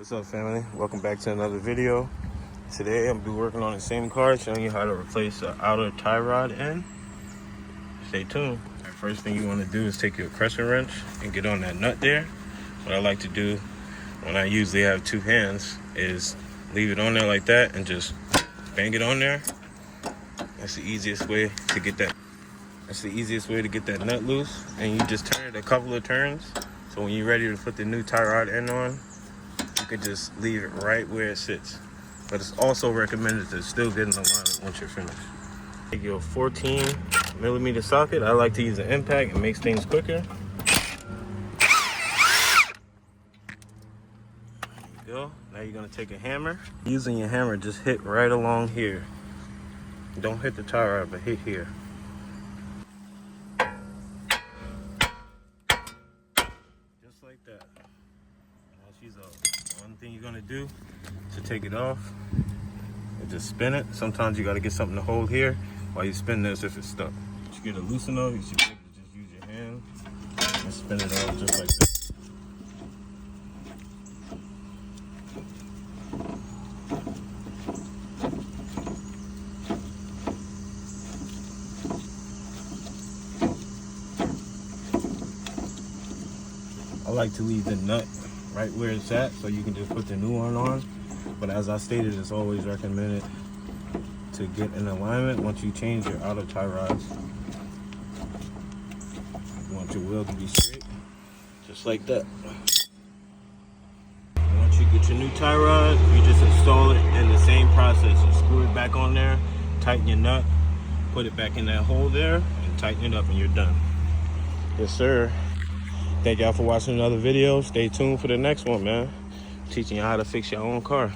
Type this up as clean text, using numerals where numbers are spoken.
What's up, family? Welcome back to another video. Today I'm gonna be working on the same car, showing you how to replace the outer tie rod end. Stay tuned. First thing you want to do is take your crescent wrench and get on that nut there. What I like to do when I usually have two hands is leave it on there like that and just bang it on there. That's the easiest way to get that. That's the easiest way to get that nut loose. And you just turn it a couple of turns. So when you're ready to put the new tie rod end on, you can just leave it right where it sits. But it's also recommended to still get in alignment once you're finished. Take your 14mm socket. I like to use an impact. It makes things quicker. There you go. Now you're gonna take a hammer. Using your hammer, just hit right along here. Don't hit the tie rod, but hit here. Just like that. Now she's off. One thing you're gonna do to take it off is just spin it. Sometimes you gotta get something to hold here while you spin this if it's stuck. Once you get it loose enough, you should be able to just use your hand and spin it off just like that. I like to leave the nut right where it's at so you can just put the new one on. But as I stated, it's always recommended to get in alignment once you change your outer tie rods. You want your wheel to be straight, just like that. Once you get your new tie rod, you just install it in the same process. You screw it back on there, tighten your nut, put it back in that hole there, and tighten it up, and you're done. Yes, sir. Thank y'all for watching another video. Stay tuned for the next one, man. I'm teaching you how to fix your own car.